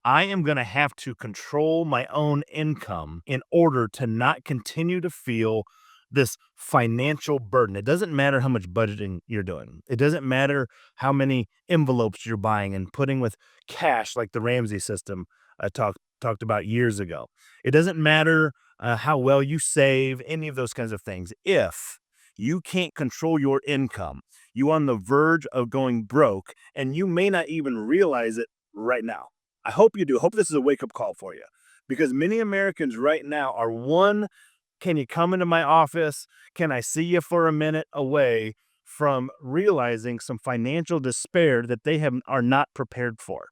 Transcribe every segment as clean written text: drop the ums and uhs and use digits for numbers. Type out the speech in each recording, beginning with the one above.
I am going to have to control my own income in order to not continue to feel this financial burden. It doesn't matter how much budgeting you're doing. It doesn't matter how many envelopes you're buying and putting with cash like the Ramsey system I talked about years ago. It doesn't matter how well you save, any of those kinds of things. If you can't control your income, you on the verge of going broke, and you may not even realize it right now. I hope you do. Hope this is a wake up call for you, because many Americans right now are one, can you come into my office? Can I see you for a minute away from realizing some financial despair that they are not prepared for.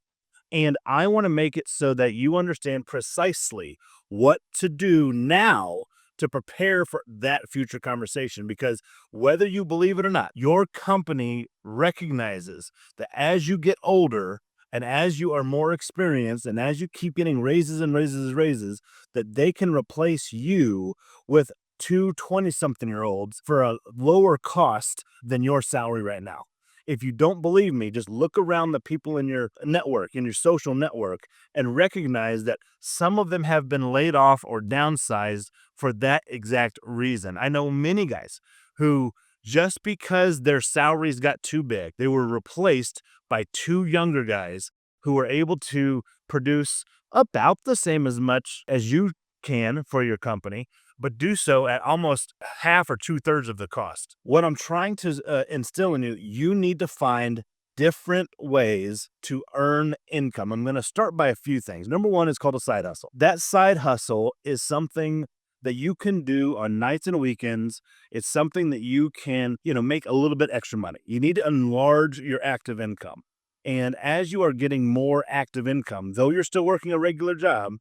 And I want to make it so that you understand precisely what to do now to prepare for that future conversation. Because whether you believe it or not, your company recognizes that as you get older and as you are more experienced and as you keep getting raises and raises and raises, that they can replace you with two 20-something-year-olds for a lower cost than your salary right now. If you don't believe me, just look around the people in your network, in your social network, and recognize that some of them have been laid off or downsized for that exact reason. I know many guys who, just because their salaries got too big, they were replaced by two younger guys who were able to produce about the same as much as you can for your company, but do so at almost half or two-thirds of the cost. What I'm trying to instill in you, you need to find different ways to earn income. I'm going to start by a few things. Number one is called a side hustle. That side hustle is something that you can do on nights and weekends. It's something that you can, make a little bit extra money. You need to enlarge your active income. And as you are getting more active income, though you're still working a regular job,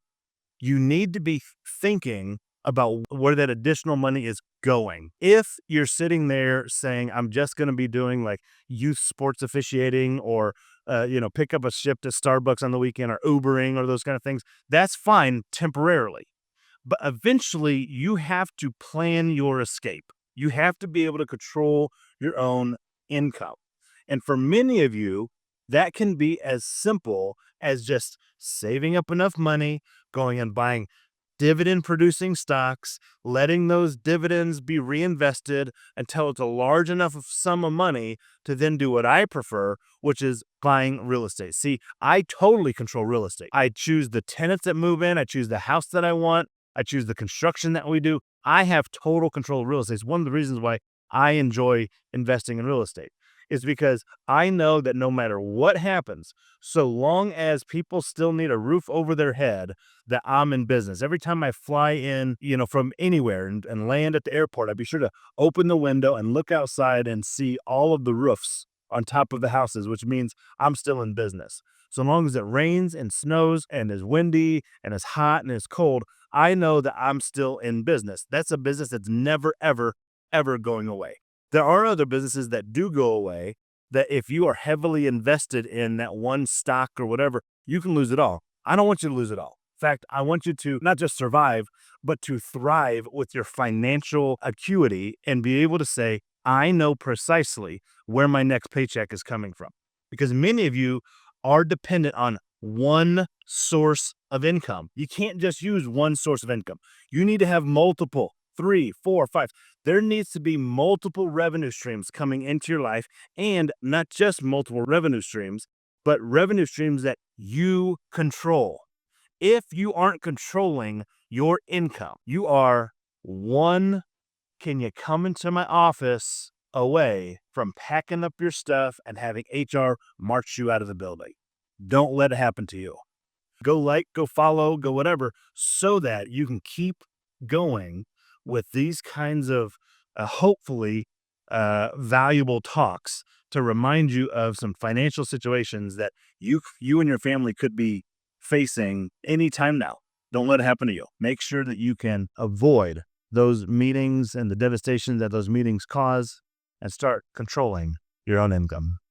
you need to be thinking about where that additional money is going. If you're sitting there saying, I'm just going to be doing like youth sports officiating or, pick up a shift at Starbucks on the weekend or Ubering or those kind of things, that's fine temporarily. But eventually you have to plan your escape. You have to be able to control your own income. And for many of you, that can be as simple as just saving up enough money, going and buying dividend producing stocks, letting those dividends be reinvested until it's a large enough sum of money to then do what I prefer, which is buying real estate. See, I totally control real estate. I choose the tenants that move in, I choose the house that I want, I choose the construction that we do. I have total control of real estate. It's one of the reasons why I enjoy investing in real estate. Is because I know that no matter what happens, so long as people still need a roof over their head, that I'm in business. Every time I fly in, from anywhere and land at the airport, I'd be sure to open the window and look outside and see all of the roofs on top of the houses, which means I'm still in business. So long as it rains and snows and is windy and is hot and is cold, I know that I'm still in business. That's a business that's never, ever, ever going away. There are other businesses that do go away, that if you are heavily invested in that one stock or whatever, you can lose it all. I don't want you to lose it all. In fact, I want you to not just survive, but to thrive with your financial acuity and be able to say, I know precisely where my next paycheck is coming from. Because many of you are dependent on one source of income. You can't just use one source of income. You need to have multiple, 3, 4, 5. There needs to be multiple revenue streams coming into your life, and not just multiple revenue streams, but revenue streams that you control. If you aren't controlling your income, you are one, can you come into my office away from packing up your stuff and having HR march you out of the building. Don't let it happen to you. Go like, go follow, go whatever, so that you can keep going with these kinds of hopefully valuable talks to remind you of some financial situations that you and your family could be facing anytime now. Don't let it happen to you. Make sure that you can avoid those meetings and the devastation that those meetings cause and start controlling your own income.